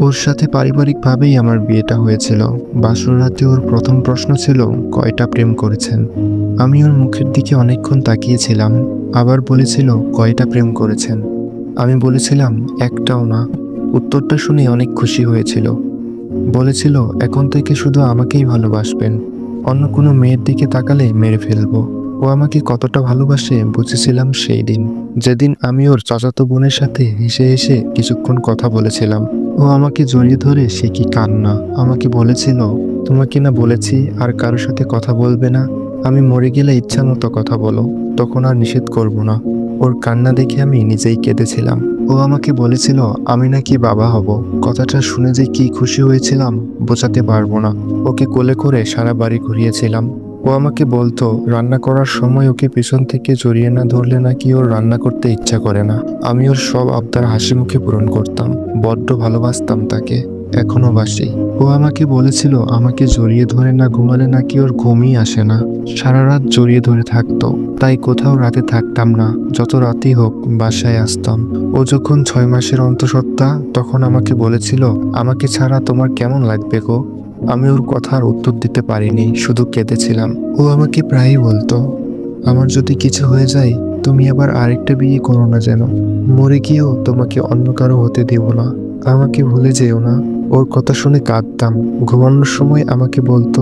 ওর সাথে পারিবারিকভাবেই আমার বিয়েটা হয়েছিল। বাসর রাতে ওর প্রথম প্রশ্ন ছিল, কয়টা প্রেম করেছেন? আমি ওর মুখের দিকে অনেকক্ষণ তাকিয়েছিলাম। আবার বলেছিল, কয়টা প্রেম করেছেন? আমি বলেছিলাম, একটাও না। উত্তরটা শুনে অনেক খুশি হয়েছিল। বলেছিল, এখন থেকে শুধু আমাকেই ভালোবাসবেন, অন্য কোনো মেয়ের দিকে তাকালে মেরে ফেলবো। ও আমাকে কতটা ভালোবাসে বুঝেছিলাম সেই দিন, যেদিন আমি ওর চাচাতো বোনের সাথে হেসে হেসে কিছুক্ষণ কথা বলেছিলাম। ও আমাকে জড়িয়ে ধরে সে কি কান্না! আমাকে বলেছিল, তোমাকে না বলেছি আর কারোর সাথে কথা বলবে না, আমি মরে গেলে ইচ্ছা মতো কথা বলো, তখন আর নিষেধ করব না। ওর কান্না দেখে আমি নিজেই কেঁদেছিলাম। ও আমাকে বলেছিল, আমি নাকি বাবা হব। কথাটা শুনে যে কি খুশি হয়েছিলাম বোঝাতে পারবো না। ওকে কোলে করে সারা বাড়ি ঘুরিয়েছিলাম। ও আমাকে বলতো, রান্না করার সময় ওকে পেছন থেকে জড়িয়ে না ধরলে নাকি ওর রান্না করতে ইচ্ছা করে না। আমি ওর সব আবদার হাসি মুখে পূরণ করতাম। বড্ড ভালোবাসতাম তাকে, এখনো বাসি। ও আমাকে বলেছিল, আমাকে জড়িয়ে ধরে না ঘুমালে নাকি ওর ঘুমই আসে না। সারা রাত জড়িয়ে ধরে থাকতো, তাই কোথাও রাতে থাকতাম না। যত রাতই হোক বাসায় আসতাম। ও যখন 6 মাসের অন্তঃসত্ত্বা তখন আমাকে বলেছিল, আমাকে ছাড়া তোমার কেমন লাগবে গো? আমি ওর কথার উত্তর দিতে পারিনি, শুধু কেঁদেছিলাম। ও আমাকে প্রায়ই বলতো, আমার যদি কিছু হয়ে যায় তুমি আবার আরেকটা বিয়ে করো না যেন। মরে গিয়েও তোমাকে অন্য কারো হতে দেব না, আমাকে ভুলে যেও না। ওর কথা শুনে কাঁদতাম। ঘুমানোর সময় আমাকে বলতো,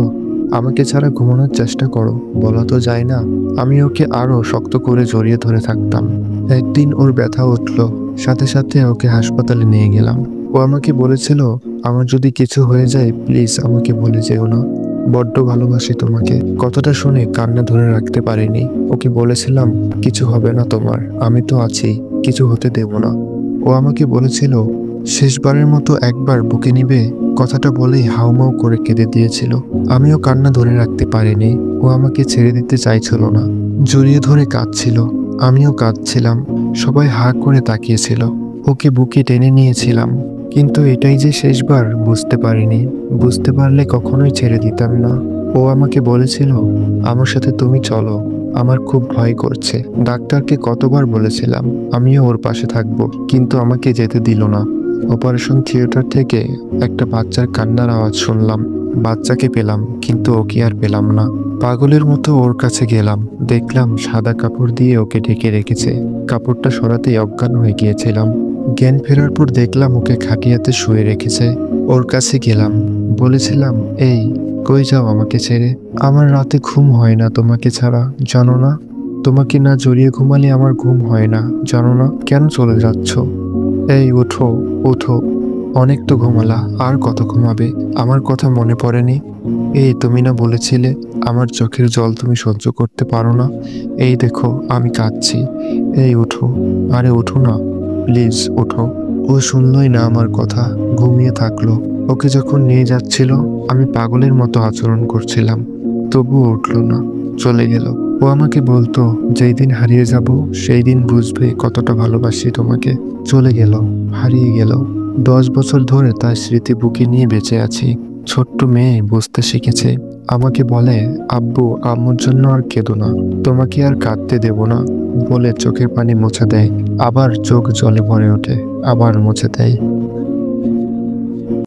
আমাকে ছাড়া ঘুমানোর চেষ্টা করো, বলা তো যায় না। আমি ওকে আরো শক্ত করে জড়িয়ে ধরে থাকতাম। একদিন ওর ব্যথা উঠলো, সাথে সাথে ওকে হাসপাতালে নিয়ে গেলাম। ও আমাকে বলেছিল, আমার যদি কিছু হয়ে যায় প্লিজ আমাকে বলে যেও না, বড্ড ভালোবাসি তোমাকে। কথাটা শুনে কান্না ধরে রাখতে পারিনি। ওকে বলেছিলাম, কিছু হবে না তোমার, আমি তো আছি, কিছু হতে দেব না। ও আমাকে বলেছিল, শেষবারের মতো একবার বুকে নিবে। কথাটা বলেই হাউমাউ করে কেঁদে দিয়েছিল। আমিও কান্না ধরে রাখতে পারিনি। ও আমাকে ছেড়ে দিতে চাইছিল না, জড়িয়ে ধরে কাঁদছিল। আমিও কাঁদছিলাম। সবাই হা করে তাকিয়েছিল। ওকে বুকে টেনে নিয়েছিলাম, কিন্তু এটাই যে শেষবার বুঝতে পারিনি। বুঝতে পারলে কখনোই ছেড়ে দিতাম না। ও আমাকে বলেছিল, আমার সাথে তুমি চলো, আমার খুব ভয় করছে। ডাক্তারকে কতবার বলেছিলাম আমিও ওর পাশে থাকবো, কিন্তু আমাকে যেতে দিল না। অপারেশন থিয়েটার থেকে একটা বাচ্চার কান্নার আওয়াজ শুনলাম। বাচ্চাকে পেলাম, কিন্তু ওকে আর পেলাম না। পাগলের মতো ওর কাছে গেলাম, দেখলাম সাদা কাপড় দিয়ে ওকে ঢেকে রেখেছে। কাপড়টা সরাতেই অজ্ঞান হয়ে গিয়েছিলাম। জ্ঞান ফেরার পর দেখলাম ওকে খাটিয়াতে শুয়ে রেখেছে। ওর কাছে গেলাম, বলেছিলাম, এই কই যাও আমাকে ছেড়ে? আমার রাতে ঘুম হয় না তোমাকে ছাড়া, জানো না? তোমাকে না জড়িয়ে ঘুমালে আমার ঘুম হয় না, জানো না? কেন চলে যাচ্ছ? এই ওঠো, ওঠো। অনেক তো ঘুমালা, আর কত ঘুমাবে? আমার কথা মনে পড়েনি? এই তুমি না বলেছিলে আমার চোখের জল তুমি সহ্য করতে পারো না? এই দেখো আমি কাঁদছি। এই ওঠো, আরে ওঠো না, প্লিজ ওঠো। ও শুনলই না আমার কথা, ঘুমিয়ে থাকলো। ওকে যখন নিয়ে যাচ্ছিল আমি পাগলের মতো আচরণ করছিলাম, তবুও উঠলো না, চলে গেল। ও আমাকে বলতো, যেই দিন হারিয়ে যাব সেই দিন বুঝবে কতটা ভালোবাসি তোমাকে। চলে গেল, হারিয়ে গেল। 10 বছর ধরে তার স্মৃতি বুকে নিয়ে বেঁচে আছি। ছোট্ট মেয়ে বুঝতে শিখেছে। আমাকে বলে, আব্বু আম্মুর জন্য আর কেঁদো না, তোমাকে আর কাঁদতে দেব না, বলে চোখের পানি মুছে দেয়। আবার চোখ জলে ভরে ওঠে, আবার মুছে দেয়।